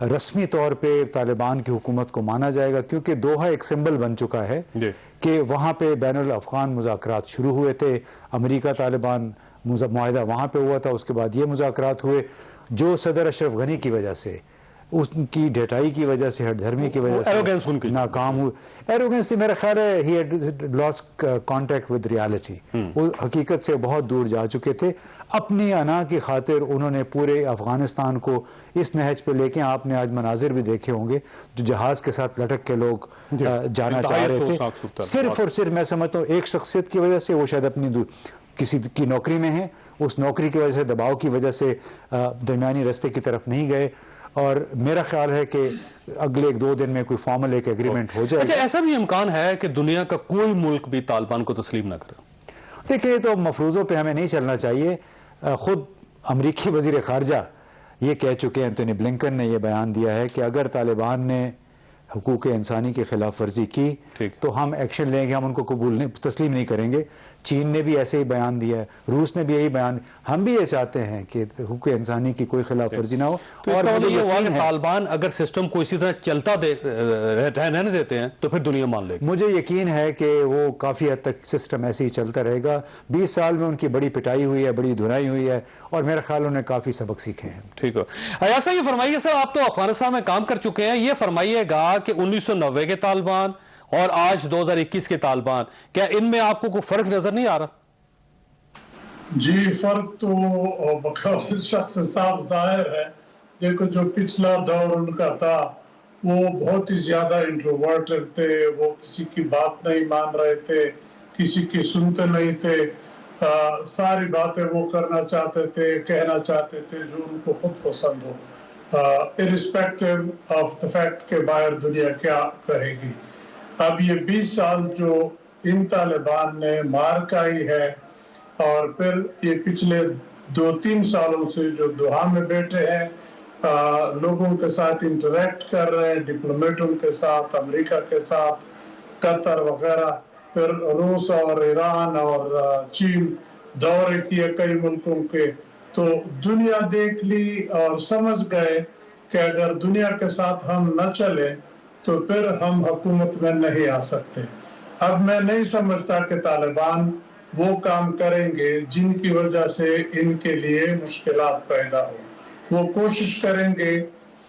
رسمی طور پہ طالبان کی حکومت کو مانا جائے گا، کیونکہ دوحہ ایک سمبل بن چکا ہے کہ وہاں پہ بین الافغان مذاکرات شروع ہوئے تھے، امریکہ طالبان معاہدہ وہاں پہ ہوا تھا، اس کے بعد یہ مذاکرات ہوئے جو صدر اشرف غنی کی وجہ سے، ان کی ڈھٹائی کی وجہ سے، ہٹ دھرمی کی وجہ سے ناکام ہوئے. ایروگنس میرا خیال ہے he had last contact with reality, وہ حقیقت سے بہت دور جا چکے تھے. اپنی انا کی خاطر انہوں نے پورے افغانستان کو اس نہج پہ لے کے، آپ نے آج مناظر بھی دیکھے ہوں گے جو جہاز کے ساتھ لٹک کے لوگ جانا چاہ رہے تھے، صرف اور صرف میں سمجھتا ہوں ایک شخصیت کی وجہ سے. وہ شاید اپنی کسی کی نوکری میں ہیں، اس نوکری کی وجہ سے، دباؤ کی وجہ سے درمیانی رستے کی طرف نہیں گئے. اور میرا خیال ہے کہ اگلے 1-2 دن میں کوئی فارمل ایک ایگریمنٹ ہو جائے. اچھا، ایسا بھی امکان ہے کہ دنیا کا کوئی ملک بھی طالبان کو تسلیم نہ کرے؟ دیکھیں، تو مفروضوں پہ ہمیں نہیں چلنا چاہیے. خود امریکی وزیر خارجہ یہ کہہ چکے ہیں، اینتھونی بلنکن نے یہ بیان دیا ہے کہ اگر طالبان نے حقوق انسانی کی خلاف ورزی کی تو ہم ایکشن لیں گے، ہم ان کو تسلیم نہیں کریں گے. چین نے بھی ایسے ہی بیان دیا ہے، روس نے بھی یہی بیان دیا. ہم بھی یہ چاہتے ہیں کہ حقوق انسانی کی کوئی خلاف ورزی نہ ہو. اور یہ ہوا کہ طالبان اگر سسٹم کو اسی طرح چلتا رہنے دیتے ہیں تو پھر دنیا مان لے گی. مجھے یقین ہے کہ وہ کافی حد تک سسٹم ایسے ہی چلتا رہے گا. 20 سال میں ان کی بڑی پٹائی ہوئی ہے، بڑی دھنائی ہوئی ہے، اور میرا خیال انہوں نے کافی سبق سیکھے ہیں. ٹھیک ہے. ایسا یہ فرمائیے سر، آپ تو افغانستان میں کام کر چکے ہیں، یہ فرمائیے گا کہ 1990 کے طالبان اور آج 2021 کے طالبان، کیا ان میں آپ کو کوئی فرق نظر نہیں آ رہا؟ جی، فرق تو بقول شخص صاف ظاہر ہے. دیکھو، جو پچھلا دور ان کا تھا وہ بہت ہی زیادہ انٹروورٹڈ تھے، وہ کسی کی بات نہیں مان رہے تھے، کسی کی سنتے نہیں تھے، ساری باتیں وہ کرنا چاہتے تھے، کہنا چاہتے تھے جو ان کو خود پسند ہو، irrespective of the fact کہ باہر دنیا کیا کہے گی. اب یہ 20 سال جو ان طالبان نے مار کھائی ہے، اور پھر یہ پچھلے 2-3 سالوں سے جو دوحہ میں بیٹھے ہیں، لوگوں کے ساتھ انٹریکٹ کر رہے ہیں، ڈپلومیٹوں کے ساتھ، امریکہ کے ساتھ، قطر وغیرہ، پھر روس اور ایران اور چین دورے کیے کئی ملکوں کے، تو دنیا دیکھ لی اور سمجھ گئے کہ اگر دنیا کے ساتھ ہم نہ چلیں تو پھر ہم حکومت میں نہیں آ سکتے. اب میں نہیں سمجھتا کہ طالبان وہ کام کریں گے جن کی وجہ سے ان کے لیے مشکلات پیدا ہو. وہ کوشش کریں گے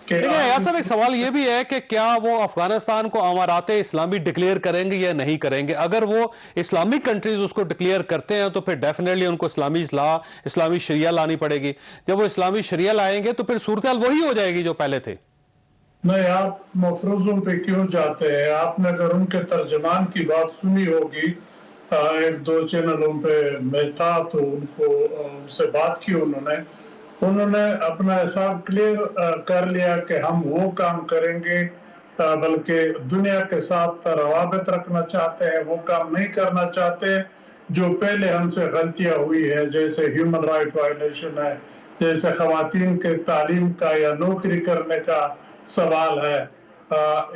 کہ ایسا ایک سوال یہ بھی ہے کہ کیا وہ افغانستان کو امارات اسلامی ڈکلیئر کریں گے یا نہیں کریں گے؟ اگر وہ اسلامک کنٹریز اس کو ڈکلیئر کرتے ہیں تو پھر ڈیفینیٹلی ان کو اسلامی لا، اسلامی شریعہ لانی پڑے گی. جب وہ اسلامی شریعہ لائیں گے تو پھر صورتحال وہی ہو جائے گی جو پہلے تھے. نہیں، آپ مفروضوں پہ کیوں جاتے ہیں؟ آپ نے اگر ان کے ترجمان کی بات سنی ہوگی، 1-2 چینلوں پہ میں تھا تو ان سے بات کی، انہوں نے اپنا حساب کلیئر کر لیا کہ ہم وہ کام کریں گے، بلکہ دنیا کے ساتھ روابط رکھنا چاہتے ہیں، وہ کام نہیں کرنا چاہتے جو پہلے ہم سے غلطیاں ہوئی ہے، جیسے ہیومن رائٹ وائلیشن ہے، جیسے خواتین کے تعلیم کا یا نوکری کرنے کا سوال ہے،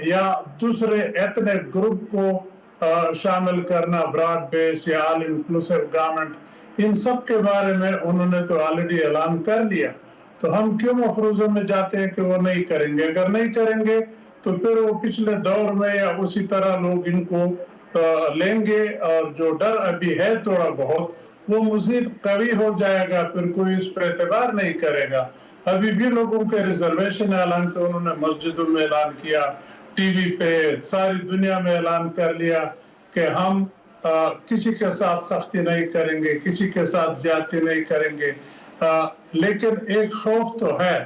یا دوسرے ایتھنک گروپ کو شامل کرنا، براڈ بیس یا آل انکلوسیو گورنمنٹ. ان سب کے بارے میں انہوں نے تو آلریڈی اعلان کر لیا، تو ہم کیوں مفروضوں میں جاتے ہیں کہ وہ نہیں کریں گے؟ اگر نہیں کریں گے تو پھر وہ پچھلے دور میں یا اسی طرح لوگ ان کو لیں گے، اور جو ڈر ابھی ہے تھوڑا بہت وہ مزید قوی ہو جائے گا، پھر کوئی اس پر اعتبار نہیں کرے گا. ابھی بھی لوگوں کے ریزرویشن اعلان کیا، انہوں نے مسجدوں میں اعلان کیا، ٹی وی پہ ساری دنیا میں اعلان کر لیا کہ ہم کسی کے ساتھ سختی نہیں کریں گے، کسی کے ساتھ زیادتی نہیں کریں گے. لیکن ایک خوف تو ہے،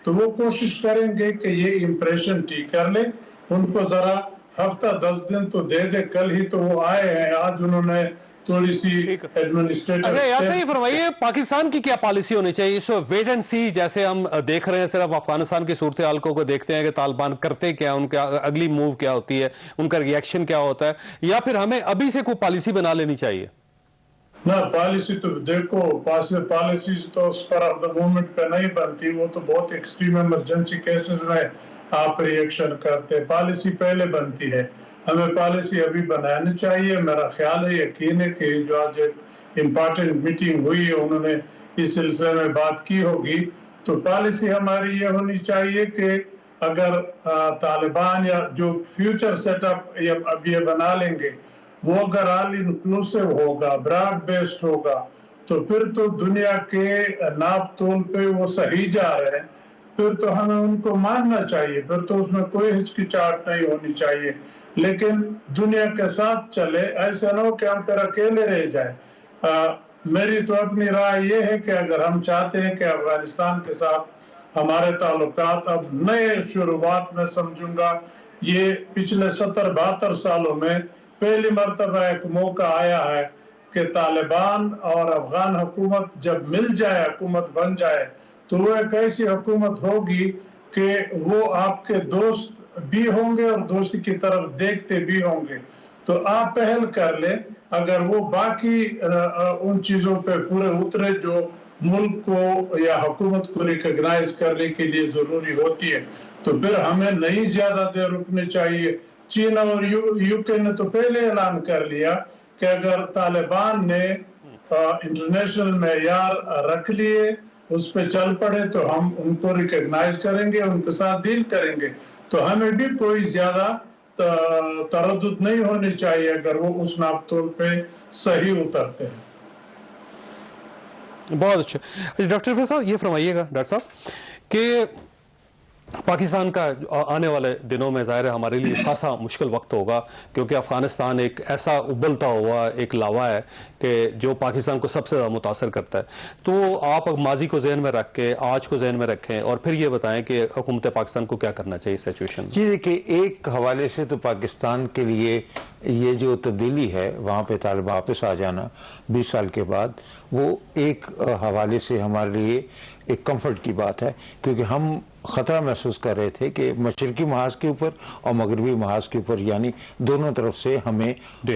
تو وہ کوشش کریں گے کہ یہ امپریشن ٹھیک کر لیں. ان کو ذرا ہفتہ 10 دن تو دے دے. کل ہی تو وہ آئے ہیں، آج انہوں نے تھوڑی سی ایڈمنسٹریٹر. ایسے ہی فرمائیے، پاکستان کی کیا پالیسی ہونی چاہیے؟ اس ویٹ اینڈ سی جیسے ہم دیکھ رہے ہیں، صرف افغانستان کی صورتحال کو دیکھتے ہیں کہ طالبان کرتے کیا، ان کا اگلی موو کیا ہوتی ہے، ان کا ری ایکشن کیا ہوتا ہے، یا پھر ہمیں ابھی سے کوئی پالیسی بنا لینی چاہیے؟ نہ، پالیسی تو دیکھو، پالیسیز تو اسپر آف دا مومنٹ پہ نہیں بنتی، وہ تو بہت ایکسٹریم ایمرجنسی کیسز میں آپ ری ایکشن کرتے. پالیسی پہلے بنتی ہے. ہمیں پالیسی ابھی بنانی چاہیے. میرا خیال ہے، یقین ہے کہ جو آج ایک امپارٹنٹ میٹنگ ہوئی ہے، انہوں نے اس سلسلے میں بات کی ہوگی. تو پالیسی ہماری یہ ہونی چاہیے کہ اگر طالبان یا جو فیوچر سیٹ اپ اب یہ بنا لیں گے وہ اگر آل انکلوسیو ہوگا، براڈ بیسڈ ہوگا، تو پھر تو دنیا کے ناپ تول پہ وہ صحیح جا رہے ہیں، پھر تو ہمیں ان کو ماننا چاہیے، پھر تو اس میں کوئی ہچکچاہٹ نہیں ہونی چاہیے. لیکن دنیا کے ساتھ چلے، ایسا نہ ہو کہ ہم پھر اکیلے رہ جائیں. میری تو اپنی رائے یہ ہے کہ اگر ہم چاہتے ہیں کہ افغانستان کے ساتھ ہمارے تعلقات اب نئے شروعات میں سمجھوں گا، یہ پچھلے 70-72 سالوں میں پہلی مرتبہ ایک موقع آیا ہے کہ طالبان اور افغان حکومت جب مل جائے، حکومت بن جائے، تو وہ ایک ایسی حکومت ہوگی کہ وہ آپ کے دوست بھی ہوں گے اور دوستی کی طرف دیکھتے بھی ہوں گے. تو آپ پہل کر لیں، اگر وہ باقی ان چیزوں پہ پورے اترے جو ملک کو یا حکومت کو ریکگنائز کرنے کے لیے ضروری ہوتی ہے، تو پھر ہمیں نہیں زیادہ دیر رکنے چاہیے. چین اور یو کے نے تو پہلے اعلان کر لیا کہ اگر طالبان نے انٹرنیشنل معیار رکھ لیے، اس پہ چل پڑے، تو ہم ان کو ریکگنائز کریں گے، ان کے ساتھ ڈیل کریں گے. تو ہمیں بھی کوئی زیادہ تردد نہیں ہونی چاہیے اگر وہ اس ناپ تول پہ صحیح اترتے ہیں. بہت اچھا. ڈاکٹر فیصل یہ فرمائیے گا ڈاکٹر صاحب کہ پاکستان کا آنے والے دنوں میں ظاہر ہے ہمارے لیے خاصا مشکل وقت ہوگا، کیونکہ افغانستان ایک ایسا ابلتا ہوا ایک لاوا ہے کہ جو پاکستان کو سب سے زیادہ متاثر کرتا ہے. تو آپ ماضی کو ذہن میں رکھ کے آج کو ذہن میں رکھیں اور پھر یہ بتائیں کہ حکومت پاکستان کو کیا کرنا چاہیے سچویشن میں. جی دیکھیے، ایک حوالے سے تو پاکستان کے لیے یہ جو تبدیلی ہے وہاں پہ طالبان واپس آ جانا 20 سال کے بعد، وہ ایک حوالے سے ہمارے لیے ایک کمفرٹ کی بات ہے، کیونکہ ہم خطرہ محسوس کر رہے تھے کہ مشرقی محاذ کے اوپر اور مغربی محاذ کے اوپر یعنی دونوں طرف سے ہمیں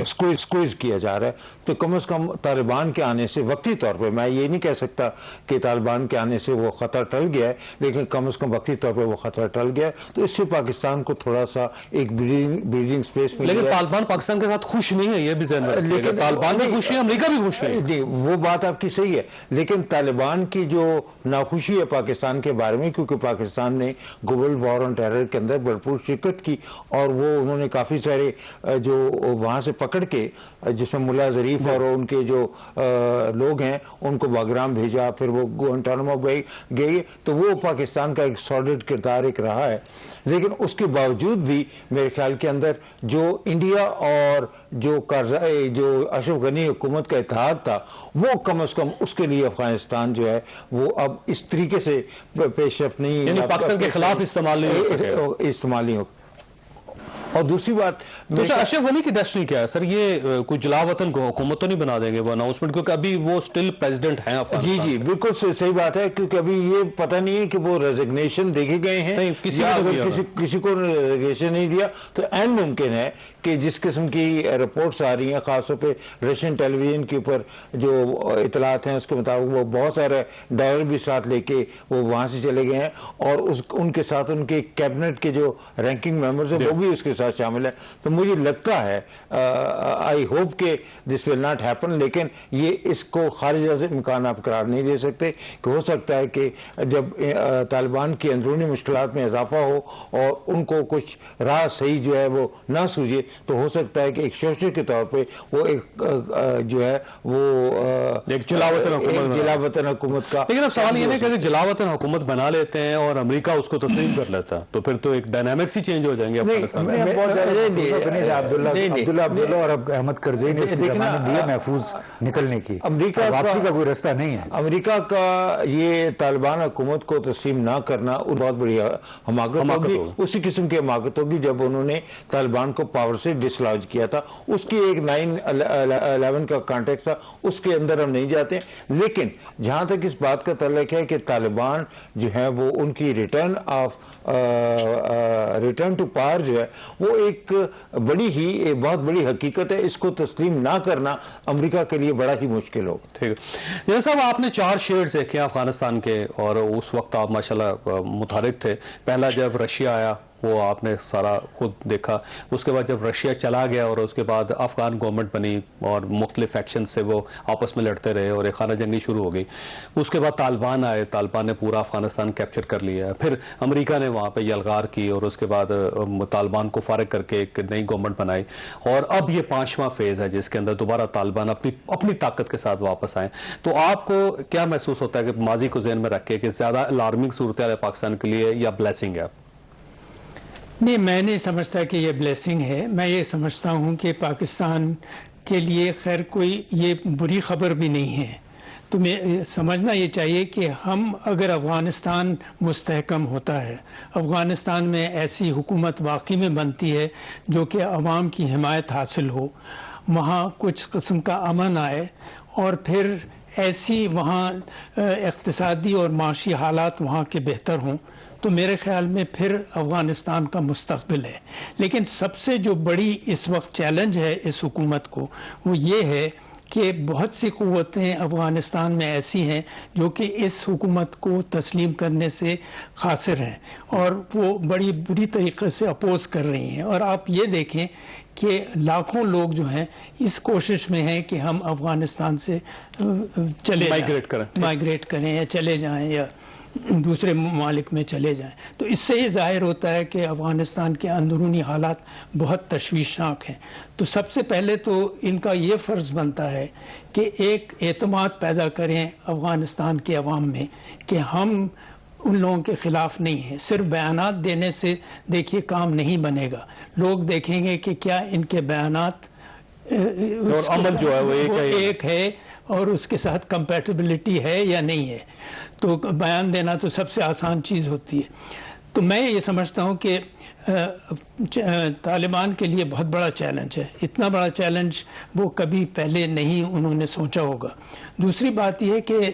سکویز کیا جا رہا ہے. تو کم از کم طالبان کے آنے سے وقتی طور پہ، میں یہ نہیں کہہ سکتا کہ طالبان کے آنے سے وہ خطرہ ٹل گیا ہے، لیکن کم از کم وقتی طور پہ وہ خطرہ ٹل گیا ہے. تو اس سے پاکستان کو تھوڑا سا ایک بریدنگ سپیس مل گیا. لیکن طالبان پاکستان کے ساتھ خوش نہیں ہے، یہ بھی ذہن میں رکھیے گا. طالبان بھی خوش ہے، امریکہ بھی خوش ہے. جی وہ بات آپ کی صحیح ہے، لیکن طالبان کی جو ناخوشی ہے پاکستان کے بارے میں، کیونکہ پاکستان نے گلوبل وار آن ٹیرر کے اندر بھرپور شرکت کی، اور وہ انہوں نے کافی سارے جو وہاں سے پکڑ کے، جس میں ملا ظریف اور ان کے جو لوگ ہیں ان کو باگرام بھیجا، پھر وہ گوانٹانامو گئے. تو وہ پاکستان کا ایک سالڈ کردار ایک رہا ہے. لیکن اس کے باوجود بھی میرے خیال کے اندر جو انڈیا اور جو اشرف غنی حکومت کا اتحاد تھا، وہ کم از کم اس کے لیے افغانستان جو ہے وہ اب اس طریقے سے پیش رفت نہیں، یعنی پاکستان کے خلاف استعمال نہیں ہو. اور دوسری بات تو اشرف غنی کی ڈیسٹنی کیا ہے سر؟ یہ کوئی جلا وطن کو حکومت تو نہیں بنا دیں گے وہ اناؤنسمنٹ، کیونکہ ابھی وہ سٹل پریزیڈنٹ ہیں افغانستان. جی بالکل صحیح بات ہے، کیونکہ ابھی یہ پتہ نہیں ہے کہ وہ ریزگنیشن دیکھے گئے ہیں، کسی کو ریزگنیشن نہیں دیا. تو این ممکن ہے کہ جس قسم کی رپورٹس آ رہی ہیں، خاص طور پہ رشین ٹیلی ویژن کے اوپر جو اطلاعات ہیں اس کے مطابق وہ بہت سارے ڈالر بھی ساتھ لے کے وہ وہاں سے چلے گئے ہیں، اور ان کے ساتھ ان کے کیبنٹ کے جو رینکنگ ممبرز ہیں وہ بھی اس کے ساتھ شامل ہے. تو مجھے لگتا ہے آئی ہوپ کہ دس ول ناٹ ہیپن، لیکن یہ اس کو خارجہ سے امکان آپ قرار نہیں دے سکتے کہ ہو سکتا ہے کہ جب طالبان کی اندرونی مشکلات میں اضافہ ہو اور ان کو کچھ راہ صحیح جو ہے وہ نہ سوجے، تو ہو سکتا ہے کہ ایک شوشے کے طور پہ وہ ایک جو ہے وہ ایک جلاوطن حکومت کا. لیکن اب سوال یہ نہیں کہ جلاوطن حکومت بنا لیتے ہیں اور امریکہ اس کو تسلیم کر لیتا ہے، تو پھر تو ایک ڈائنامکس ہی چینج ہو جائیں گے. عبداللہ اور احمد کرزئی نے اس کی ضمانت دی ہے محفوظ نکلنے کی، امریکہ واپسی کا کوئی رستہ نہیں ہے. امریکہ کا یہ طالبان حکومت کو تسلیم نہ کرنا بہت بڑی حماقت ہوگی. اسی قسم کی حماقت ہوگی جب انہوں نے طالبان کو پاور سے ڈسلاج کیا تھا. اس کی ایک 9/11 کا کانٹیکس تھا، اس کے اندر ہم نہیں جاتے. لیکن جہاں تک اس بات کا تعلق ہے کہ طالبان جو ہے وہ ان کی ریٹرن ٹو پاور جو ہے وہ ایک بہت بڑی حقیقت ہے. اس کو تسلیم نہ کرنا امریکہ کے لیے بڑا ہی مشکل ہو. ٹھیک ہے جیسا صاحب، آپ نے 4 شیڈز دیکھے افغانستان کے، اور اس وقت آپ ماشاءاللہ متحرک تھے. پہلا جب رشیا آیا وہ آپ نے سارا خود دیکھا. اس کے بعد جب رشیا چلا گیا اور اس کے بعد افغان گورنمنٹ بنی اور مختلف فیکشن سے وہ آپس میں لڑتے رہے اور ایک خانہ جنگی شروع ہو گئی. اس کے بعد طالبان آئے, طالبان نے پورا افغانستان کیپچر کر لیا. پھر امریکہ نے وہاں پہ یلغار کی اور اس کے بعد طالبان کو فارغ کر کے ایک نئی گورنمنٹ بنائی, اور اب یہ 5واں فیز ہے جس کے اندر دوبارہ طالبان اپنی طاقت کے ساتھ واپس آئیں. تو آپ کو کیا محسوس ہوتا ہے کہ ماضی کو ذہن میں رکھ کے کہ زیادہ الارمنگ صورتحال ہے پاکستان کے لیے یا بلیسنگ ہے؟ نہیں, میں نہیں سمجھتا کہ یہ بلیسنگ ہے. میں یہ سمجھتا ہوں کہ پاکستان کے لیے خیر کوئی یہ بری خبر بھی نہیں ہے. تمہیں سمجھنا یہ چاہیے کہ ہم اگر افغانستان مستحکم ہوتا ہے, افغانستان میں ایسی حکومت واقعی میں بنتی ہے جو کہ عوام کی حمایت حاصل ہو, وہاں کچھ قسم کا امن آئے اور پھر ایسی وہاں اقتصادی اور معاشی حالات وہاں کے بہتر ہوں, تو میرے خیال میں پھر افغانستان کا مستقبل ہے. لیکن سب سے جو بڑی اس وقت چیلنج ہے اس حکومت کو وہ یہ ہے کہ بہت سی قوتیں افغانستان میں ایسی ہیں جو کہ اس حکومت کو تسلیم کرنے سے قاصر ہیں اور وہ بڑی بری طریقے سے اپوز کر رہی ہیں. اور آپ یہ دیکھیں کہ لاکھوں لوگ جو ہیں اس کوشش میں ہیں کہ ہم افغانستان سے چلے مائیگریٹ کریں یا چلے جائیں یا دوسرے ممالک میں چلے جائیں. تو اس سے یہ ظاہر ہوتا ہے کہ افغانستان کے اندرونی حالات بہت تشویشناک ہیں. تو سب سے پہلے تو ان کا یہ فرض بنتا ہے کہ ایک اعتماد پیدا کریں افغانستان کے عوام میں کہ ہم ان لوگوں کے خلاف نہیں ہیں. صرف بیانات دینے سے دیکھیے کام نہیں بنے گا. لوگ دیکھیں گے کہ کیا ان کے بیانات اور عمل جو ہے وہ ایک ہے اور اس کے ساتھ کمپیٹیبلٹی ہے یا نہیں ہے. تو بیان دینا تو سب سے آسان چیز ہوتی ہے. تو میں یہ سمجھتا ہوں کہ طالبان کے لیے بہت بڑا چیلنج ہے. اتنا بڑا چیلنج وہ کبھی پہلے نہیں انہوں نے سوچا ہوگا. دوسری بات یہ ہے کہ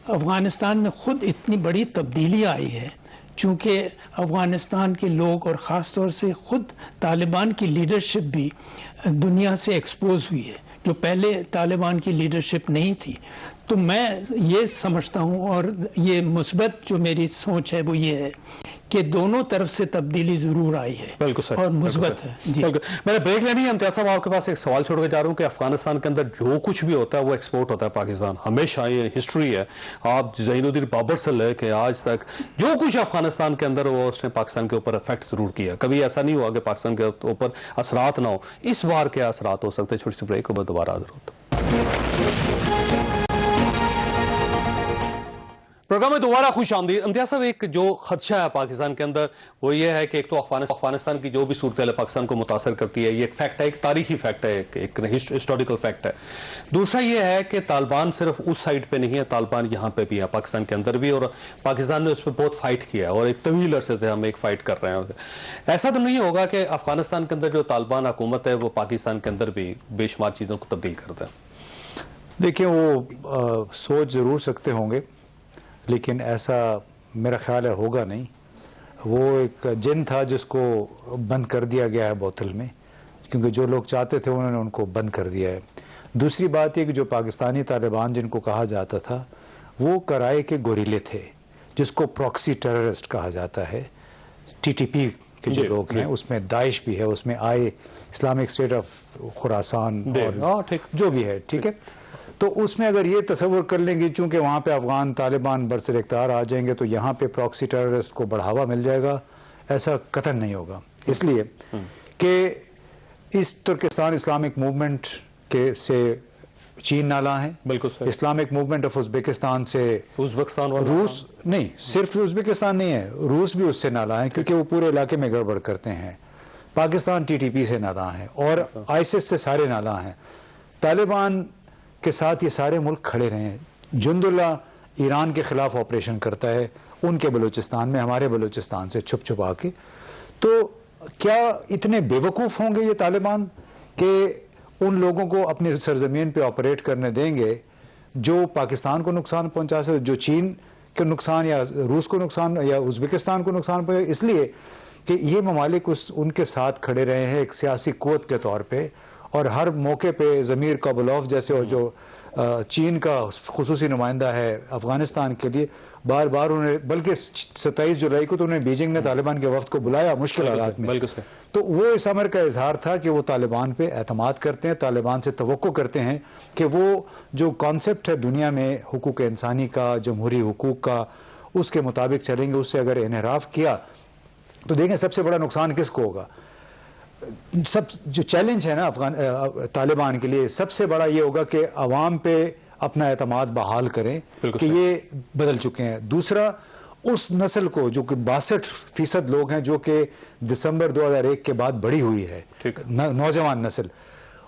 افغانستان میں خود اتنی بڑی تبدیلی آئی ہے چونکہ افغانستان کے لوگ اور خاص طور سے خود طالبان کی لیڈرشپ بھی دنیا سے ایکسپوز ہوئی ہے جو پہلے طالبان کی لیڈرشپ نہیں تھی. تو میں یہ سمجھتا ہوں اور یہ مثبت جو میری سوچ ہے وہ یہ ہے کہ دونوں طرف سے تبدیلی ضرور آئی ہے. بالکل سر, اور مثبت ہے. جی میں نے بریک لینی ہے. امتیاز صاحب آپ کے پاس ایک سوال چھوڑ کے جا رہا ہوں کہ افغانستان کے اندر جو کچھ بھی ہوتا ہے وہ ایکسپورٹ ہوتا ہے پاکستان. ہمیشہ یہ ہسٹری ہے. آپ ظہیر الدین بابر سے لے کے آج تک جو کچھ افغانستان کے اندر وہ اس نے پاکستان کے اوپر افیکٹ ضرور کیا. کبھی ایسا نہیں ہوا کہ پاکستان کے اوپر اثرات نہ ہو. اس بار کیا اثرات ہو سکتے ہیں؟ چھوٹی سی بریک کے بعد دوبارہ حاضر ہوتا ہوں. پروگرام میں دوبارہ خوش آمدید. امتیاز صاحب, ایک جو خدشہ ہے پاکستان کے اندر وہ یہ ہے کہ ایک تو افغانستان کی جو بھی صورتحال پاکستان کو متاثر کرتی ہے, یہ ایک فیکٹ ہے, ایک تاریخی فیکٹ ہے, ایک ہسٹوریکل فیکٹ ہے. دوسرا یہ ہے کہ طالبان صرف اس سائڈ پہ نہیں ہے, طالبان یہاں پہ بھی ہے, پاکستان کے اندر بھی, اور پاکستان نے اس پہ بہت فائٹ کیا ہے اور ایک طویل عرصے سے ہم ایک فائٹ کر رہے ہیں. ایسا تو نہیں ہوگا کہ افغانستان کے اندر جو طالبان حکومت ہے وہ پاکستان کے اندر بھی بے شمار چیزوں کو تبدیل کرتا ہے؟ دیکھیں, وہ سوچ ضرور سکتے ہوں گے لیکن ایسا میرا خیال ہے ہوگا نہیں. وہ ایک جن تھا جس کو بند کر دیا گیا ہے بوتل میں, کیونکہ جو لوگ چاہتے تھے انہوں نے ان کو بند کر دیا ہے. دوسری بات یہ کہ جو پاکستانی طالبان جن کو کہا جاتا تھا وہ کرائے کے گوریلے تھے جس کو پراکسی ٹیررسٹ کہا جاتا ہے. ٹی ٹی پی کے جو لوگ ہیں اس میں داعش بھی ہے, اس میں اسلامک اسٹیٹ آف خراسان اور جو بھی ہے, ٹھیک ہے. تو اس میں اگر یہ تصور کر لیں گے چونکہ وہاں پہ افغان طالبان برسر اقتدار آ جائیں گے تو یہاں پہ پراکسی ٹیررسٹ کو بڑھاوا مل جائے گا, ایسا قطعاً نہیں ہوگا. اس لیے کہ اس ترکستان اسلامک موومنٹ کے سے چین نالاں ہیں, بالکل اسلامک موومنٹ آف ازبکستان سے ازبکستان, روس نہیں, صرف ازبکستان نہیں ہے, روس بھی اس سے نالاں ہیں کیونکہ وہ پورے علاقے میں گڑبڑ کرتے ہیں. پاکستان ٹی ٹی پی سے نالاں ہیں اور آئیسس سے سارے نالاں ہیں. طالبان کے ساتھ یہ سارے ملک کھڑے رہے ہیں. جند اللہ ایران کے خلاف آپریشن کرتا ہے ان کے بلوچستان میں, ہمارے بلوچستان سے چھپ چھپا کے. تو کیا اتنے بے وقوف ہوں گے یہ طالبان کہ ان لوگوں کو اپنی سرزمین پہ آپریٹ کرنے دیں گے جو پاکستان کو نقصان پہنچا سکے, جو چین کے نقصان یا روس کو نقصان یا ازبکستان کو نقصان پہنچا؟ اس لیے کہ یہ ممالک ان کے ساتھ کھڑے رہے ہیں ایک سیاسی قوت کے طور پہ اور ہر موقع پہ ضمیر قابلوف جیسے اور جو چین کا خصوصی نمائندہ ہے افغانستان کے لیے بار بار انہیں، بلکہ 27 جولائی کو تو انہیں بیجنگ نے طالبان کے وفد کو بلایا مشکل حالات میں، تو وہ اس امر کا اظہار تھا کہ وہ طالبان پہ اعتماد کرتے ہیں، طالبان سے توقع کرتے ہیں کہ وہ جو کانسیپٹ ہے دنیا میں حقوق انسانی کا، جمہوری حقوق کا، اس کے مطابق چلیں گے۔ اس سے اگر انحراف کیا تو دیکھیں سب سے بڑا نقصان کس کو ہوگا؟ سب جو چیلنج ہے نا طالبان کے لیے سب سے بڑا یہ ہوگا کہ عوام پہ اپنا اعتماد بحال کریں کہ یہ بدل چکے ہیں۔ دوسرا، اس نسل کو جو کہ 62% لوگ ہیں جو کہ دسمبر 2001 کے بعد بڑی ہوئی ہے، نوجوان نسل،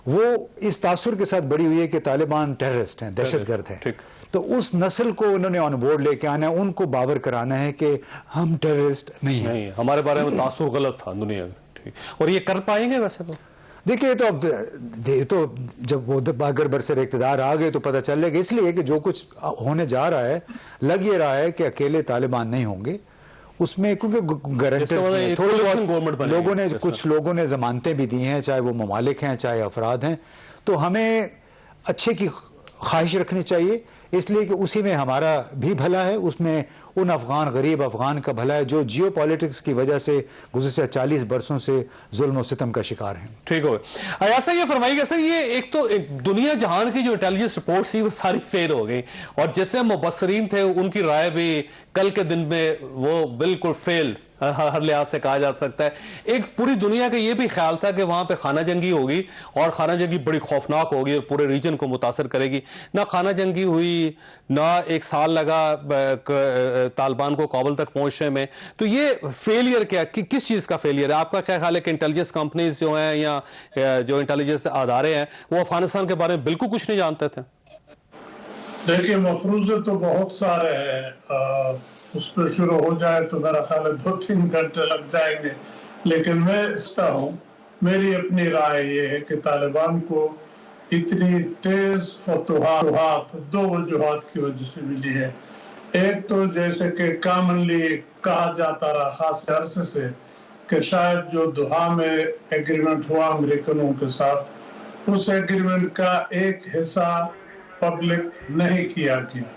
وہ اس تاثر کے ساتھ بڑی ہوئی ہے کہ طالبان ٹیررسٹ ہیں، دہشت گرد ہیں، تو اس نسل کو انہوں نے آن بورڈ لے کے آنا ہے، ان کو باور کرانا ہے کہ ہم ٹیررسٹ نہیں ہیں، ہمارے بارے میں تاثر غلط تھا دنیا میں۔ اور یہ کر پائیں گے ویسے تو؟ دیکھیے تو جب وہ اگر برسر اقتدار آ گئے تو پتہ چل جائے گا، اس لیے کہ جو کچھ ہونے جا رہا ہے لگ یہ رہا ہے کہ اکیلے طالبان نہیں ہوں گے اس میں، کیونکہ گارنٹیز تھوڑی بہت لوگوں نے، کچھ لوگوں نے ضمانتیں بھی دی ہیں، چاہے وہ ممالک ہیں چاہے افراد ہیں، تو ہمیں اچھے کی خواہش رکھنی چاہیے، اس لیے کہ اسی میں ہمارا بھی بھلا ہے، اس میں ان افغان غریب افغان کا بھلا ہے جو جیو پالیٹکس کی وجہ سے گزشتہ 40 برسوں سے ظلم و ستم کا شکار ہیں۔ ٹھیک ہو گئے ایسا یہ فرمائیے گا سر، یہ ایک تو دنیا جہان کی جو انٹیلیجنس رپورٹس تھی وہ ساری فیل ہو گئی، اور جتنے مبصرین تھے ان کی رائے بھی کل کے دن میں وہ بالکل فیل ہر لحاظ سے کہا جا سکتا ہے۔ ایک پوری دنیا کا یہ بھی خیال تھا کہ وہاں پہ خانہ جنگی ہوگی، اور خانہ جنگی بڑی خوفناک ہوگی اور پورے ریجن کو متاثر کرے گی۔ نہ خانہ جنگی ہوئی، نہ 1 سال لگا طالبان کو کابل تک پہنچنے میں، تو یہ فیلئر کیا، کس چیز کا فیلئر ہے آپ کا کیا خیال ہے؟ کہ انٹیلیجنس کمپنیز جو ہیں یا جو انٹیلیجنس ادارے ہیں وہ افغانستان کے بارے میں بالکل کچھ نہیں جانتے تھے؟ دیکھیے مفروضے تو بہت سارے ہیں، اس پہ شروع ہو جائے تو میرا خیال ہے 2-3 گھنٹے لگ جائیں گے، لیکن میں سمجھتا ہوں، میری اپنی رائے یہ ہے کہ طالبان کو اتنی تیز فتوحات 2 وجوہات کی وجہ سے ملی ہے۔ ایک تو جیسے کہ کامنلی کہا جاتا رہا خاص عرصے سے کہ شاید جو دوحہ میں ایگریمنٹ ہوا امریکنوں کے ساتھ، اس ایگریمنٹ کا ایک حصہ پبلک نہیں کیا گیا،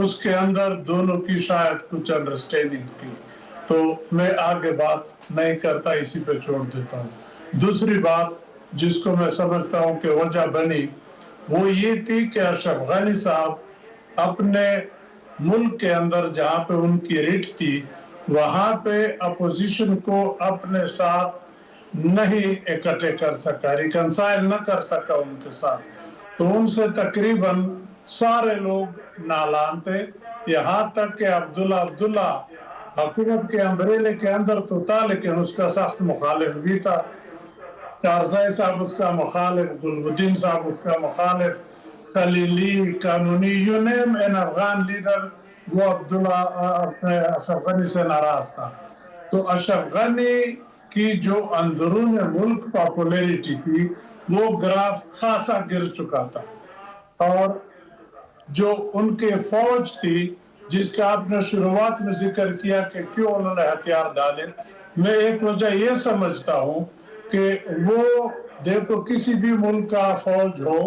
اس کے اندر دونوں کی شاید کچھ انڈرسٹینڈنگ تھی، تو میں آگے بات نہیں کرتا، اسی پہ چھوڑ دیتا ہوں۔ دوسری بات جس کو میں سمجھتا ہوں کہ وجہ بنی وہ یہ تھی کہ اشرف غنی صاحب اپنے ملک کے اندر جہاں پہ ان کی ریٹ تھی وہاں پہ اپوزیشن کو اپنے ساتھ نہیں اکٹھے کر سکا، ریکنسائل نہ کر سکا ان کے ساتھ، تو ان سے تقریباً سارے لوگ نالان تھے، یہاں تک کہ عبداللہ حکومت کے امبریلے کے اندر تو تھا لیکن اس کا سخت مخالف بھی تھا، کارزائی صاحب اس کا مخالف، گلبدین صاحب اس کا مخالف، Khalili, Qanooni, you name an Afghan leader, وہ عبداللہ اپنے اشرف غنی سے ناراض تھا۔ تو اشرف غنی کی جو اندرون ملک پاپولیرٹی تھی وہ گراف خاصا گر چکا تھا، اور جو ان کے فوج تھی جس کا آپ نے شروعات میں ذکر کیا کہ کیوں انہوں نے ہتھیار ڈالے، میں ایک وجہ یہ سمجھتا ہوں کہ وہ دیکھو کسی بھی ملک کا فوج ہو،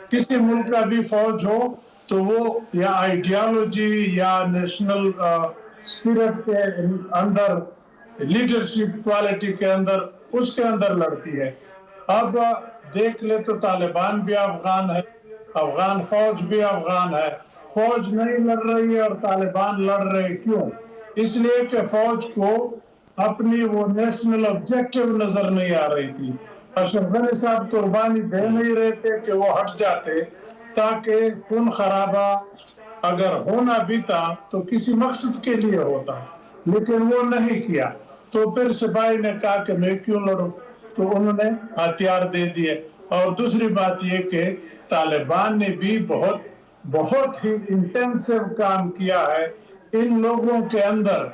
کسی ملک کا بھی فوج ہو تو وہ یا آئیڈیالوجی یا نیشنل اسپرٹ کے اندر، لیڈرشپ کوالٹی کے اندر، اس کے اندر لڑتی ہے۔ اب دیکھ لے تو طالبان بھی افغان ہے، افغان فوج بھی افغان ہے، فوج نہیں لڑ رہی ہے اور طالبان لڑ رہے، کیوں؟ اس لیے کہ فوج کو اپنی وہ نیشنل آبجیکٹیو نظر نہیں آ رہی تھی۔ اشرف غنی صاحب قربانی دے نہیں رہے تھے کہ وہ ہٹ جاتے تاکہ خون خرابہ اگر ہونا بھی تھا تو کسی مقصد کے لیے ہوتا، لیکن وہ نہیں کیا، تو پھر سپاہی نے کہا کہ میں کیوں لڑوں، تو انہوں نے ہتھیار دے دیے۔ اور دوسری بات یہ کہ طالبان نے بھی بہت ہی انٹینسو کام کیا ہے ان لوگوں کے اندر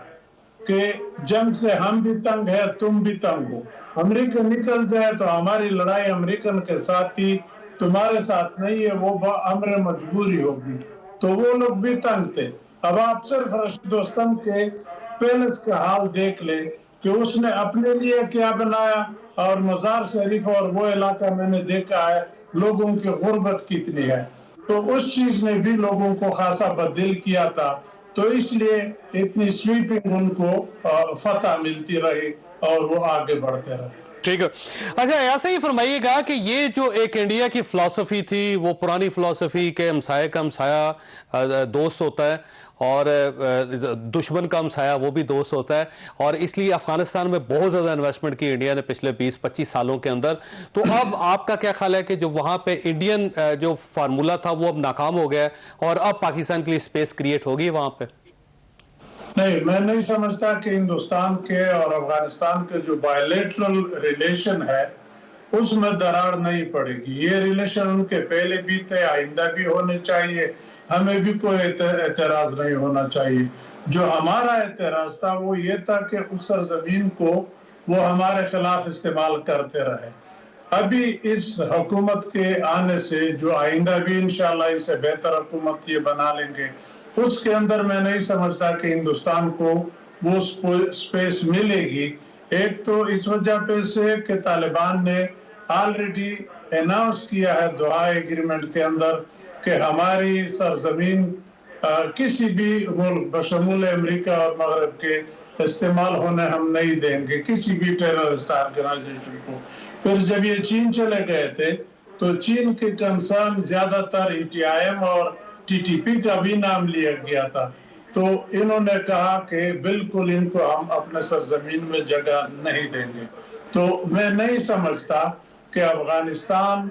کہ جنگ سے ہم بھی تنگ ہے، تم بھی تنگ ہو، امریکہ نکل جائے تو ہماری لڑائی امریکن کے ساتھ تھی، تمہارے ساتھ نہیں ہے، وہ امر مجبوری ہوگی، تو وہ لوگ بھی تنگ تھے۔ اب آپ صرف رشید دوستم کے پیلس کا حال دیکھ لیں کہ اس نے اپنے لیے کیا بنایا، اور مزار شریف اور وہ علاقہ میں نے دیکھا ہے لوگوں کی غربت کتنی ہے، تو اس چیز نے بھی لوگوں کو خاصا بدل کیا تھا، تو اس لیے اتنی سویپنگ ان کو فتح ملتی رہی اور وہ آگے بڑھتے رہے۔ ٹھیک ہے، اچھا ایسا ہی فرمائیے گا کہ یہ جو ایک انڈیا کی فلسفی تھی، وہ پرانی فلسفی کہ ہمسایہ کا ہمسایہ دوست ہوتا ہے اور دشمن کا ہمسایہ وہ بھی دوست ہوتا ہے، اور اس لیے افغانستان میں بہت زیادہ انویسٹمنٹ کی انڈیا نے پچھلے 20-25 سالوں کے اندر، تو اب آپ کا کیا خیال ہے کہ جو وہاں پہ انڈین جو فارمولا تھا وہ اب ناکام ہو گیا ہے اور اب پاکستان کے لیے اسپیس کریٹ ہوگی وہاں پہ؟ نہیں، میں نہیں سمجھتا کہ ہندوستان کے اور افغانستان کے جو بائیلیٹرل ریلیشن ہے اس میں دراڑ نہیں پڑے گی۔ یہ ریلیشن ان کے پہلے بھی تھے، آئندہ بھی ہونے چاہیے، ہمیں بھی کوئی اعتراض نہیں ہونا چاہیے۔ جو ہمارا اعتراض تھا وہ یہ تھا کہ اس سرزمین کو وہ ہمارے خلاف استعمال کرتے رہے۔ ابھی اس حکومت کے آنے سے جو آئندہ بھی انشاءاللہ اسے بہتر حکومت یہ بنا لیں گے، اس کے اندر میں نہیں سمجھتا کہ ہندوستان کو وہ سپیس ملے گی۔ ایک تو اس وجہ پہ سے کہ طالبان نے آلریڈی اناؤنس کیا ہے دعائے ایگریمنٹ کے اندر کہ ہماری سرزمین کسی بھی ملک بشمول امریکہ اور مغرب کے استعمال ہونے ہم نہیں دیں گے، کسی بھی ٹیررسٹ آرگنائزیشن کو۔ پھر جب یہ چین چلے گئے تھے تو چین کے کنسرن زیادہ تر ETIM اور TTP کا بھی نام لیا گیا تھا، تو انہوں نے کہا کہ بالکل ان کو ہم اپنے سرزمین میں جگہ نہیں دیں گے۔ تو میں نہیں سمجھتا کہ افغانستان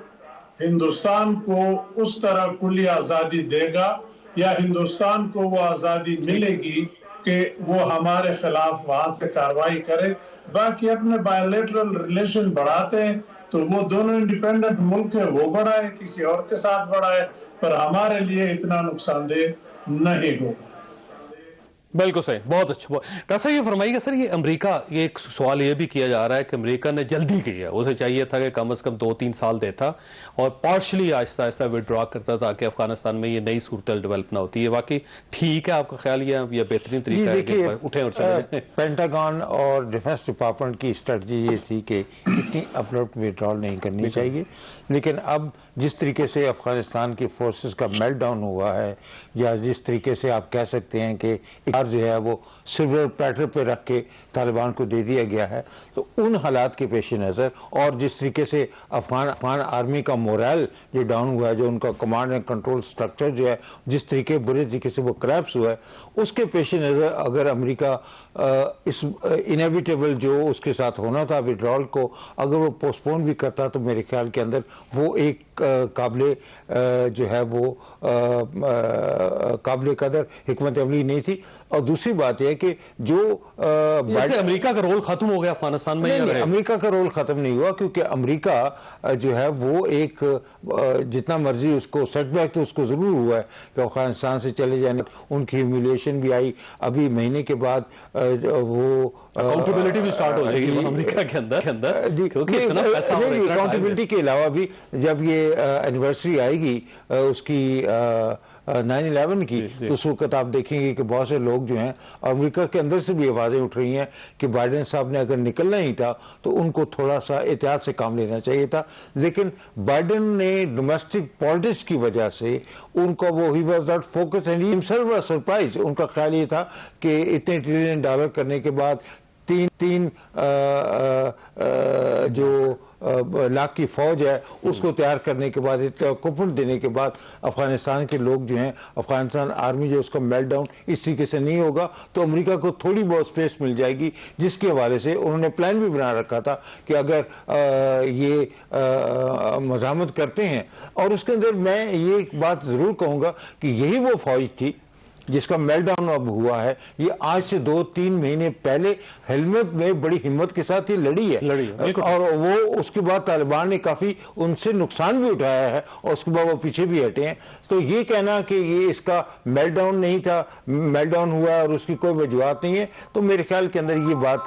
ہندوستان کو اس طرح کلی آزادی دے گا یا ہندوستان کو وہ آزادی ملے گی کہ وہ ہمارے خلاف وہاں سے کارروائی کرے۔ باقی اپنے بائیلیٹرل ریلیشن بڑھاتے ہیں تو وہ دونوں انڈیپینڈنٹ ملک ہے، وہ بڑھائے، کسی اور کے ساتھ بڑھائے، پر ہمارے لیے اتنا نقصان دہ نہیں ہوگا۔ بالکل صحیح، بہت اچھا۔ ڈاکٹر صاحب یہ فرمائیے گا سر، یہ امریکہ، یہ ایک سوال یہ بھی کیا جا رہا ہے کہ امریکہ نے جلدی کی ہے، اسے چاہیے تھا کہ کم از کم 2-3 سال دیتا اور پارشلی آہستہ آہستہ وڈرا کرتا تاکہ افغانستان میں یہ نئی صورتحال ڈیولپ نہ ہوتی ہے۔ واقعی ٹھیک ہے آپ کا خیال یہ بہترین طریقہ ہے کہ اٹھیں اور چلے جائیں؟ پینٹاگون اور ڈیفنس ڈپارٹمنٹ کی اسٹریٹجی یہ تھی کہ اتنی اپلفٹ وڈرال نہیں کرنی چاہیے، لیکن اب جس طریقے سے افغانستان کی فورسز کا میلٹ ڈاؤن ہوا ہے، یا جس طریقے سے آپ کہہ سکتے ہیں کہ جو ہے وہ سلور پلیٹر پہ رکھ کے طالبان کو دے دیا گیا ہے، تو ان حالات کے پیش نظر اور جس طریقے سے افغان آرمی کا مورائل جو ڈاؤن ہوا ہے، جو ان کا کمانڈ اینڈ کنٹرول سٹرکچر جو ہے جس طریقے برے طریقے سے وہ کریپس ہوا ہے، اس کے پیش نظر اگر امریکہ اس انیویٹیبل جو اس کے ساتھ ہونا تھا وڈرال کو اگر وہ پوسٹ پون بھی کرتا تو میرے خیال کے اندر وہ ایک قابل جو ہے وہ قابل قدر حکمت عملی نہیں تھی۔ اور دوسری بات یہ ہے کہ جو امریکہ کا رول ختم ہو گیا افغانستان میں؟ نہیں، امریکہ کا رول ختم نہیں ہوا، کیونکہ امریکہ جو ہے وہ ایک جتنا مرضی اس کو سیٹ بیک تو اس کو ضرور ہوا ہے کہ افغانستان سے چلے جانے، ان کی ہیومیلیشن بھی آئی، ابھی مہینے کے بعد وہ اکاؤنٹیبلٹی بھی سٹارٹ ہو جائے گی امریکہ کے اندر کیونکہ اتنا پیسہ ہو رہا ہے۔ اکاؤنٹیبلٹی کے علاوہ بھی جب یہ اینیورسری آئے گی اس کی 9/11 کی، تو اس وقت آپ دیکھیں گے کہ بہت سے لوگ جو ہیں امریکہ کے اندر سے بھی آوازیں اٹھ رہی ہیں کہ بائیڈن صاحب نے اگر نکلنا ہی تھا تو ان کو تھوڑا سا احتیاط سے کام لینا چاہیے تھا، لیکن بائیڈن نے ڈومیسٹک پالیٹکس کی وجہ سے ان کو وہ he was not focused and himself was surprised۔ ان کا خیال یہ تھا کہ اتنے $1 ٹریلین کرنے کے بعد 3 جو لاکھ کی فوج ہے اس کو تیار کرنے کے بعد، اکوپمنٹ دینے کے بعد افغانستان کے لوگ جو ہیں، افغانستان آرمی جو اس کا میلٹ ڈاؤن اس طریقے سے نہیں ہوگا تو امریکہ کو تھوڑی بہت سپیس مل جائے گی، جس کے حوالے سے انہوں نے پلان بھی بنا رکھا تھا کہ اگر یہ مزاحمت کرتے ہیں، اور اس کے اندر میں یہ ایک بات ضرور کہوں گا کہ یہی وہ فوج تھی جس کا میلٹ ڈاؤن اب ہوا ہے، یہ آج سے 2-3 مہینے پہلے ہیلمٹ میں بڑی ہمت کے ساتھ یہ لڑی ہے، اور وہ اس کے بعد طالبان نے کافی ان سے نقصان بھی اٹھایا ہے اور اس کے بعد وہ پیچھے بھی ہٹے ہیں۔ تو یہ کہنا کہ یہ اس کا میلٹ ڈاؤن نہیں تھا، میلٹ ڈاؤن ہوا ہے اور اس کی کوئی وجوہات نہیں ہے، تو میرے خیال کے اندر یہ بات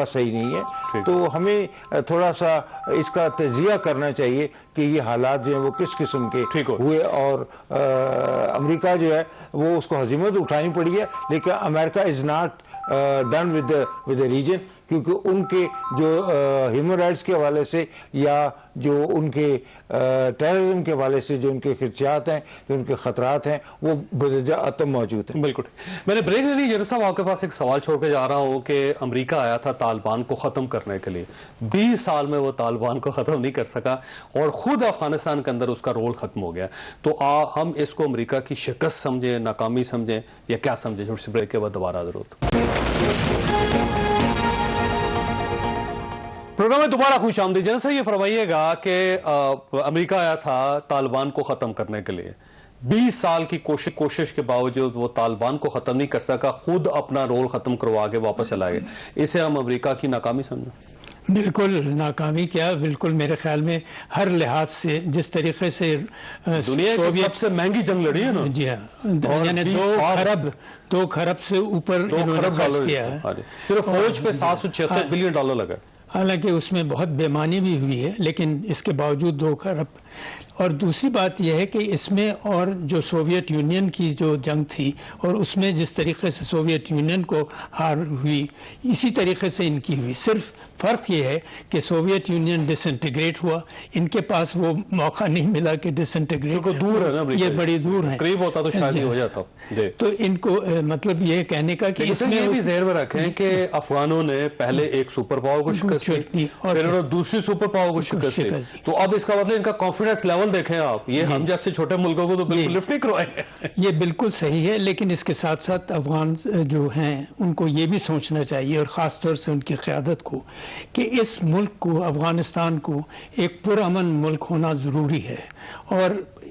صحیح نہیں ہے۔ تو ہمیں تھوڑا سا اس کا تجزیہ کرنا چاہیے کہ یہ حالات جو ہیں وہ کس قسم کے ہوئے، اور امریکہ جو ہے وہ اس کو ہزیمت اٹھانی پڑی ہے، لیکن America is not done with the region, کیونکہ ان کے جو ہیومن رائٹس کے حوالے سے یا جو ان کے ٹیررزم کے حوالے سے جو ان کے خدشات ہیں، جو ان کے خطرات ہیں، وہ بدرجہ عتم موجود ہیں۔ بالکل، میں نے بریک لینی جنرل صاحب آپ کے پاس ایک سوال چھوڑ کے جا رہا ہوں کہ امریکہ آیا تھا طالبان کو ختم کرنے کے لیے، 20 سال میں وہ طالبان کو ختم نہیں کر سکا اور خود افغانستان کے اندر اس کا رول ختم ہو گیا، تو ہم اس کو امریکہ کی شکست سمجھیں، ناکامی سمجھیں یا کیا سمجھیں؟ چھوٹی سی بریک کے بعد دوبارہ ضرورت۔ پروگرام میں دوبارہ خوش آمدید۔ جنرل صاحب یہ فرمائیے گا کہ امریکہ آیا تھا طالبان کو ختم کرنے کے لیے، 20 سال کی کوشش کے باوجود وہ طالبان کو ختم نہیں کر سکا، خود اپنا رول ختم کروا کے واپس چلا گیا، اسے ہم امریکہ کی ناکامی سمجھیں؟ بالکل ناکامی کیا، بالکل میرے خیال میں ہر لحاظ سے جس طریقے سے دنیا کی سب سے مہنگی جنگ لڑی ہے نا، جی ہاں، یعنی 2 خرب سے اوپر انہوں نے خرچ کیا ہے، صرف فوج پہ $776 بلین لگا۔ حالانکہ اس میں بہت بےمانی بھی ہوئی ہے، لیکن اس کے باوجود 2 خرب۔ اور دوسری بات یہ ہے کہ اس میں اور جو سوویت یونین کی جو جنگ تھی اور اس میں جس طریقے سے سوویت یونین کو ہار ہوئی، اسی طریقے سے ان کی ہوئی، صرف فرق یہ ہے کہ سوویت یونین ڈس انٹیگریٹ ہوا، ان کے پاس وہ موقع نہیں ملا کہ ڈس انٹیگریٹ، دور ہے نا، یہ بڑی دور ہے، قریب ہوتا تو شاید ہی ہو جاتا۔ تو ان کو مطلب یہ کہنے کا کہ اس میں یہ بھی ذہن میں رکھیں کہ افغانوں نے پہلے ایک سپر پاور کو شکست دی، پھر انہوں نے دوسری سپر پاور کو شکست دی، تو اب اس کا مطلب ان کا کانفیڈنس لیول دیکھیں آپ، یہ ہم جیسے چھوٹے ملکوں کو تو بالکل لفٹ نہیں کروائے۔ یہ بالکل صحیح ہے، لیکن اس کے ساتھ ساتھ افغان جو ہیں ان کو یہ بھی سوچنا چاہیے، اور خاص طور سے ان کی قیادت کو، کہ اس ملک کو، افغانستان کو ایک پرامن ملک ہونا ضروری ہے، اور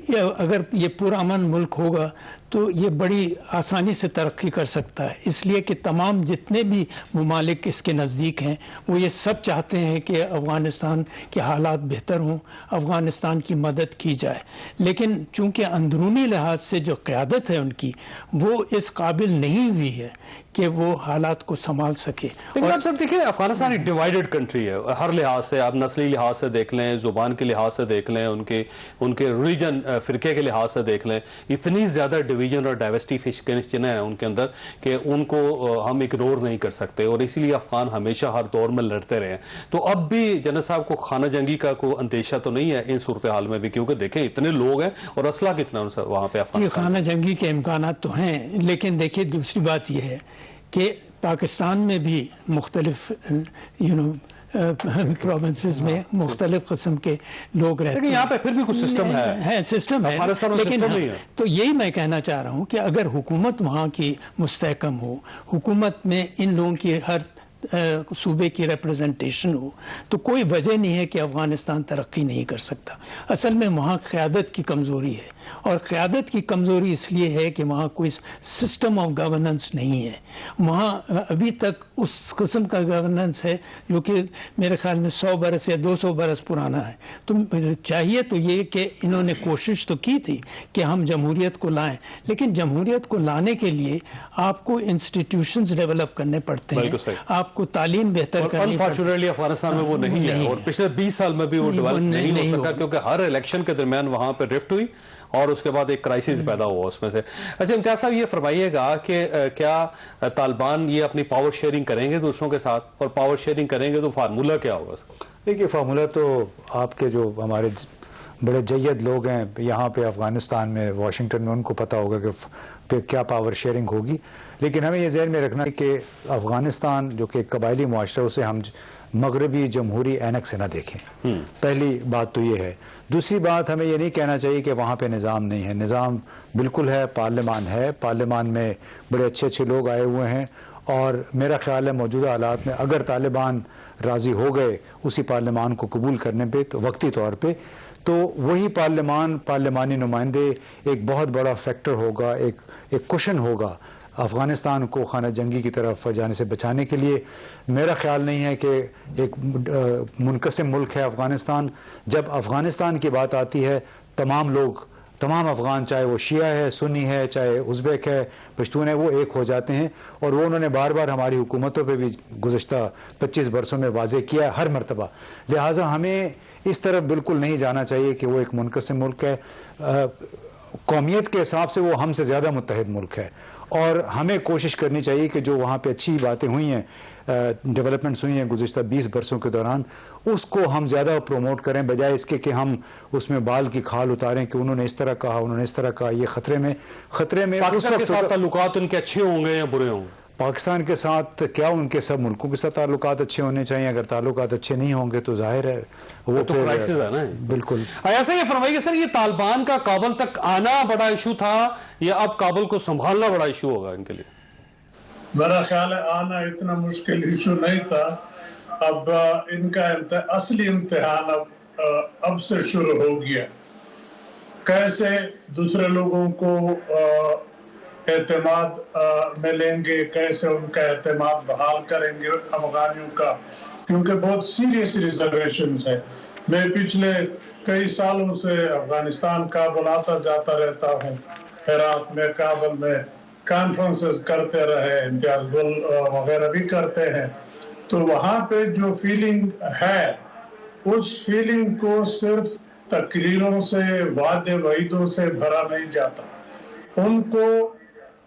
اگر یہ پرامن ملک ہوگا تو یہ بڑی آسانی سے ترقی کر سکتا ہے، اس لیے کہ تمام جتنے بھی ممالک اس کے نزدیک ہیں وہ یہ سب چاہتے ہیں کہ افغانستان کے حالات بہتر ہوں، افغانستان کی مدد کی جائے، لیکن چونکہ اندرونی لحاظ سے جو قیادت ہے ان کی وہ اس قابل نہیں ہوئی ہے کہ وہ حالات کو سنبھال سکے۔ لیکن آپ سب دیکھیں افغانستان ایک ڈیوائیڈڈ کنٹری ہے، ہر لحاظ سے، آپ نسلی لحاظ سے دیکھ لیں، زبان کے لحاظ سے دیکھ لیں، ان کے ریلیجن فرقے کے لحاظ سے دیکھ لیں، اتنی زیادہ ڈویژن اور ڈائیورسٹیفیکیشن ہے ان کے اندر کہ ان کو ہم اگنور نہیں کر سکتے، اور اسی لیے افغان ہمیشہ ہر دور میں لڑتے رہے ہیں۔ تو اب بھی جنرل صاحب کو خانہ جنگی کا کوئی اندیشہ تو نہیں ہے ان صورتحال میں بھی، کیونکہ دیکھیں اتنے لوگ ہیں اور اسلحہ کتنا وہاں پہ افغان؟ جی، خانہ جنگی کے امکانات تو ہیں، لیکن دیکھیے دوسری بات یہ ہے کہ پاکستان میں بھی مختلف پروونسز میں مختلف قسم کے لوگ رہتے ہیں، لیکن یہاں پہ پھر بھی کچھ سسٹم ہے، سسٹم ہے، لیکن تو یہی میں کہنا چاہ رہا ہوں کہ اگر حکومت وہاں کی مستحکم ہو، حکومت میں ان لوگوں کی ہر صوبے کی ریپرزنٹیشن ہو، تو کوئی وجہ نہیں ہے کہ افغانستان ترقی نہیں کر سکتا۔ اصل میں وہاں قیادت کی کمزوری ہے، اور قیادت کی کمزوری اس لیے ہے کہ وہاں کوئی سسٹم آف گورننس نہیں ہے، وہاں ابھی تک اس قسم کا گورننس ہے جو کہ میرے خیال میں 100 برس یا 200 برس پرانا ہے۔ تو چاہیے تو یہ کہ انہوں نے کوشش تو کی تھی کہ ہم جمہوریت کو لائیں، لیکن جمہوریت کو لانے کے لیے آپ کو انسٹیٹیوشنز ڈیولپ کرنے پڑتے ہیں، آپ کو تعلیم بہتر کرنی پڑتی ہے۔ انفارچونیٹلی افغانستان میں وہ نہیں ہے، اور پچھلے 20 سال میں بھی وہ ڈیولپ نہیں ہو سکا، کیونکہ ہر الیکشن کے درمیان وہاں پہ ڈرفٹ ہوئی اور اس کے بعد ایک کرائسس پیدا ہوا اس میں سے۔ اچھا امتیاز صاحب یہ فرمائیے گا کہ کیا طالبان یہ اپنی پاور شیئرنگ کریں گے دوسروں کے ساتھ، اور پاور شیئرنگ کریں گے تو فارمولہ کیا ہوگا؟ دیکھیے فارمولہ تو آپ کے جو ہمارے بڑے جید لوگ ہیں یہاں پہ افغانستان میں، واشنگٹن میں، ان کو پتہ ہوگا کہ کیا پاور شیئرنگ ہوگی، لیکن ہمیں یہ ذہن میں رکھنا ہے کہ افغانستان جو کہ قبائلی معاشرہ، اسے ہم مغربی جمہوری عینک سے نہ دیکھیں، پہلی بات تو یہ ہے۔ دوسری بات، ہمیں یہ نہیں کہنا چاہیے کہ وہاں پہ نظام نہیں ہے، نظام بالکل ہے، پارلیمان ہے، پارلیمان میں بڑے اچھے اچھے لوگ آئے ہوئے ہیں، اور میرا خیال ہے موجودہ حالات میں اگر طالبان راضی ہو گئے اسی پارلیمان کو قبول کرنے پہ تو وقتی طور پہ، تو وہی پارلیمانی نمائندے ایک بہت بڑا فیکٹر ہوگا، ایک کشن ہوگا افغانستان کو خانہ جنگی کی طرف جانے سے بچانے کے لیے۔ میرا خیال نہیں ہے کہ ایک منقسم ملک ہے افغانستان۔ جب افغانستان کی بات آتی ہے تمام لوگ، تمام افغان، چاہے وہ شیعہ ہے، سنی ہے، چاہے ازبیک ہے، پشتون ہے، وہ ایک ہو جاتے ہیں، اور وہ انہوں نے بار بار ہماری حکومتوں پہ بھی گزشتہ 25 برسوں میں واضح کیا ہے ہر مرتبہ۔ لہٰذا ہمیں اس طرف بالکل نہیں جانا چاہیے کہ وہ ایک منقسم ملک ہے۔ قومیت کے حساب سے وہ ہم سے زیادہ متحد ملک ہے، اور ہمیں کوشش کرنی چاہیے کہ جو وہاں پہ اچھی باتیں ہوئی ہیں، ڈیولپمنٹس ہوئی ہیں گزشتہ 20 برسوں کے دوران، اس کو ہم زیادہ پروموٹ کریں، بجائے اس کے کہ ہم اس میں بال کی کھال اتاریں کہ انہوں نے اس طرح کہا، انہوں نے اس طرح کہا۔ یہ خطرے میں اس پاکستان کے وقت ساتھ تعلقات ان کے اچھے ہوں گے یا برے ہوں گے؟ پاکستان کے ساتھ کیا ان کے سب ملکوں کے ساتھ تعلقات اچھے ہونے چاہیے؟ اگر تعلقات اچھے نہیں ہوں گے تو ظاہر ہے وہ تو کرائسس ہے نا۔ بالکل۔ ایسا یہ فرمائیے سر، یہ طالبان کا کابل تک آنا بڑا ایشو تھا یا اب کابل کو سنبھالنا بڑا ایشو ہوگا ان کے لیے؟ میرا خیال ہے آنا اتنا مشکل ایشو نہیں تھا، اب ان کا اصلی امتحان اب سے شروع ہو گیا، کیسے دوسرے لوگوں کو اعتماد میں لیں گے، کیسے ان کا اعتماد بحال کریں گے افغانیوں کا، کیونکہ بہت سیریس ریزرویشنز ہیں۔ میں پچھلے کئی سالوں سے افغانستان کابل آتا جاتا رہتا ہوں، ہرات میں، کابل میں کانفرنسز کرتے رہے، امتیاز گل وغیرہ بھی کرتے ہیں، تو وہاں پہ جو فیلنگ ہے اس فیلنگ کو صرف تقریروں سے، وعدے وعیدوں سے بھرا نہیں جاتا، ان کو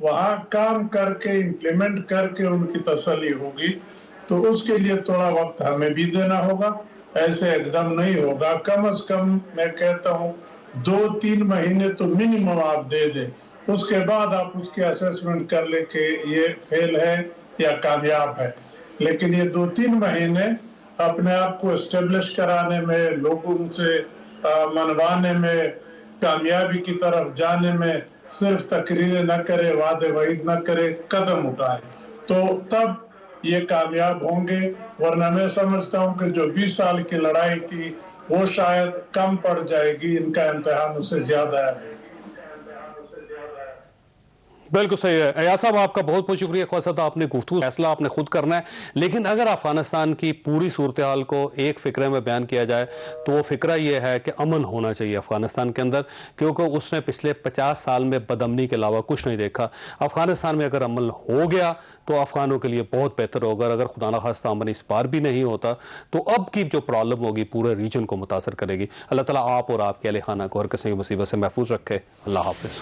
وہاں کام کر کے امپلیمنٹ کر کے ان کی تسلی ہوگی، تو اس کے لیے تھوڑا وقت ہمیں بھی دینا ہوگا، ایسے ایک دم نہیں ہوگا۔ کم از کم میں کہتا ہوں 2-3 مہینے تو منیمم آپ دے دیں، اس کے بعد آپ اس کی اسیسمنٹ کر لیں کہ یہ فیل ہے یا کامیاب ہے۔ لیکن یہ 2-3 مہینے اپنے آپ کو اسٹیبلش کرانے میں، لوگوں سے منوانے میں، کامیابی کی طرف جانے میں، صرف تقریریں نہ کرے، وعدے وعید نہ کرے، قدم اٹھائے، تو تب یہ کامیاب ہوں گے۔ ورنہ میں سمجھتا ہوں کہ جو 20 سال کی لڑائی تھی وہ شاید کم پڑ جائے گی، ان کا امتحان اس سے زیادہ ہے۔ بالکل صحیح ہے ایاز صاحب، آپ کا بہت بہت شکریہ۔ خواصہ تھا آپ نے گفتگو، فیصلہ آپ نے خود کرنا ہے، لیکن اگر افغانستان کی پوری صورتحال کو ایک فکرے میں بیان کیا جائے تو وہ فکرہ یہ ہے کہ امن ہونا چاہیے افغانستان کے اندر، کیونکہ اس نے پچھلے 50 سال میں بدامنی کے علاوہ کچھ نہیں دیکھا۔ افغانستان میں اگر امن ہو گیا تو افغانوں کے لیے بہت بہتر ہوگا، اگر خدا نخواستہ امن اس بار بھی نہیں ہوتا تو اب کی جو پرابلم ہوگی پورے ریجن کو متاثر کرے گی۔ اللہ تعالیٰ آپ اور آپ کے اہل خانہ کو ہر قسم کی مصیبت سے محفوظ رکھے۔ اللہ حافظ۔